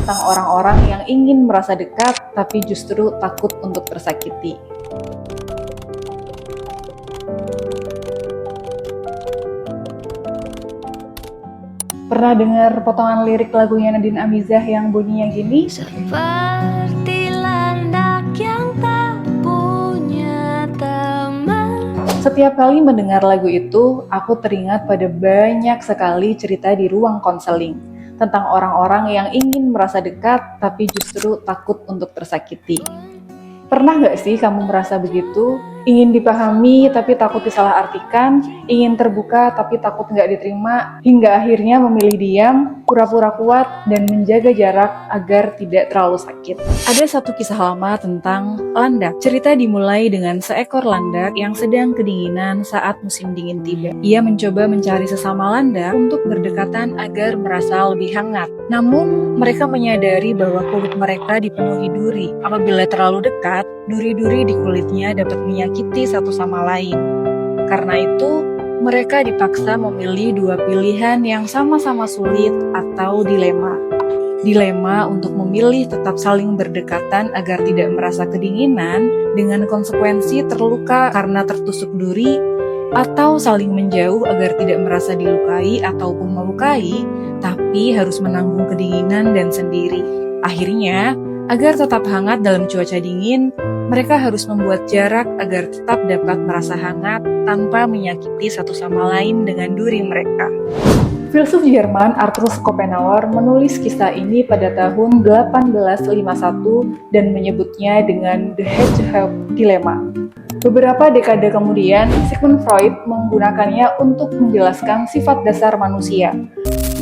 tentang orang-orang yang ingin merasa dekat tapi justru takut untuk tersakiti. Pernah dengar potongan lirik lagunya Nadine Amizah yang bunyinya gini? Seperti landak yang tak punya teman. Setiap kali mendengar lagu itu, aku teringat pada banyak sekali cerita di ruang konseling tentang orang-orang yang ingin merasa dekat tapi justru takut untuk tersakiti. Pernah nggak sih kamu merasa begitu? Ingin dipahami tapi takut disalahartikan, ingin terbuka tapi takut nggak diterima, hingga akhirnya memilih diam, pura-pura kuat, dan menjaga jarak agar tidak terlalu sakit. Ada satu kisah lama tentang landak. Cerita dimulai dengan seekor landak yang sedang kedinginan saat musim dingin tiba. Ia mencoba mencari sesama landak untuk berdekatan agar merasa lebih hangat. Namun, mereka menyadari bahwa kulit mereka dipenuhi duri. Apabila terlalu dekat, duri-duri di kulitnya dapat menyakiti satu sama lain. Karena itu, mereka dipaksa memilih dua pilihan yang sama-sama sulit atau dilema. Dilema untuk memilih tetap saling berdekatan agar tidak merasa kedinginan dengan konsekuensi terluka karena tertusuk duri, atau saling menjauh agar tidak merasa dilukai ataupun melukai, tapi harus menanggung kedinginan dan sendiri. Akhirnya, agar tetap hangat dalam cuaca dingin, mereka harus membuat jarak agar tetap dapat merasa hangat tanpa menyakiti satu sama lain dengan duri mereka. Filsuf Jerman Arthur Schopenhauer menulis kisah ini pada tahun 1851 dan menyebutnya dengan The Hedgehog Dilemma. Beberapa dekade kemudian, Sigmund Freud menggunakannya untuk menjelaskan sifat dasar manusia,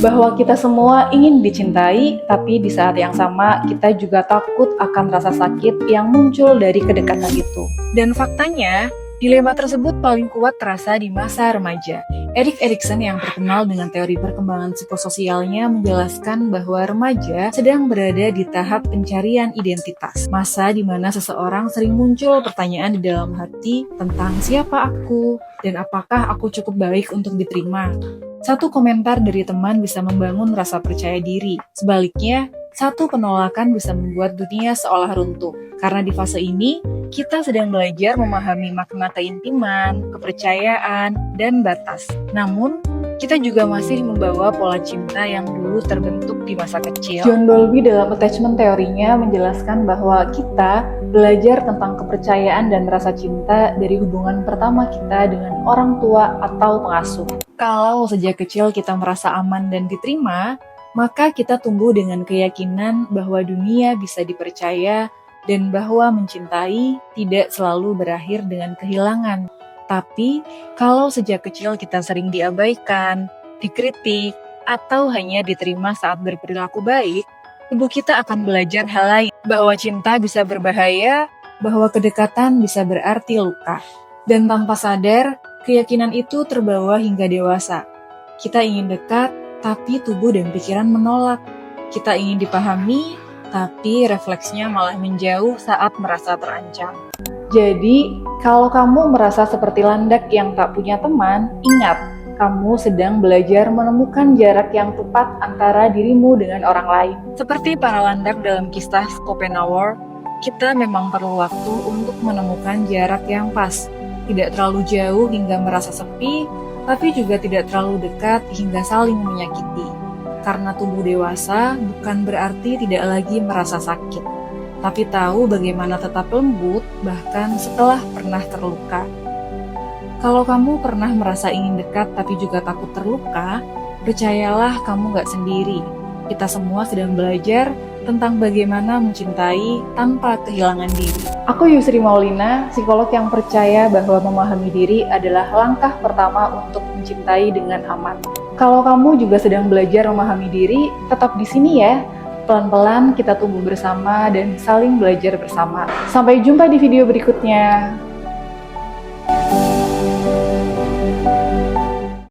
bahwa kita semua ingin dicintai, tapi di saat yang sama kita juga takut akan rasa sakit yang muncul dari kedekatan itu. Dan faktanya, dilema tersebut paling kuat terasa di masa remaja. Erik Erikson yang terkenal dengan teori perkembangan psikososialnya menjelaskan bahwa remaja sedang berada di tahap pencarian identitas. Masa di mana seseorang sering muncul pertanyaan di dalam hati tentang siapa aku dan apakah aku cukup baik untuk diterima. Satu komentar dari teman bisa membangun rasa percaya diri. Sebaliknya, satu penolakan bisa membuat dunia seolah runtuh. Karena di fase ini, kita sedang belajar memahami makna keintiman, kepercayaan, dan batas. Namun, kita juga masih membawa pola cinta yang dulu terbentuk di masa kecil. John Bowlby dalam attachment teorinya menjelaskan bahwa kita belajar tentang kepercayaan dan rasa cinta dari hubungan pertama kita dengan orang tua atau pengasuh. Kalau sejak kecil kita merasa aman dan diterima, maka kita tumbuh dengan keyakinan bahwa dunia bisa dipercaya dan bahwa mencintai tidak selalu berakhir dengan kehilangan. Tapi, kalau sejak kecil kita sering diabaikan, dikritik, atau hanya diterima saat berperilaku baik, tubuh kita akan belajar hal lain, bahwa cinta bisa berbahaya, bahwa kedekatan bisa berarti luka. Dan tanpa sadar, keyakinan itu terbawa hingga dewasa. Kita ingin dekat, tapi tubuh dan pikiran menolak. Kita ingin dipahami, tapi refleksnya malah menjauh saat merasa terancam. Jadi, kalau kamu merasa seperti landak yang tak punya teman, ingat, kamu sedang belajar menemukan jarak yang tepat antara dirimu dengan orang lain. Seperti para landak dalam kisah Schopenhauer, kita memang perlu waktu untuk menemukan jarak yang pas. Tidak terlalu jauh hingga merasa sepi, tapi juga tidak terlalu dekat hingga saling menyakiti. Karena tubuh dewasa bukan berarti tidak lagi merasa sakit, tapi tahu bagaimana tetap lembut bahkan setelah pernah terluka. Kalau kamu pernah merasa ingin dekat tapi juga takut terluka, percayalah kamu gak sendiri. Kita semua sedang belajar tentang bagaimana mencintai tanpa kehilangan diri. Aku Yusri Maulina, psikolog yang percaya bahwa memahami diri adalah langkah pertama untuk mencintai dengan aman. Kalau kamu juga sedang belajar memahami diri, tetap di sini ya. Pelan-pelan kita tumbuh bersama dan saling belajar bersama. Sampai jumpa di video berikutnya.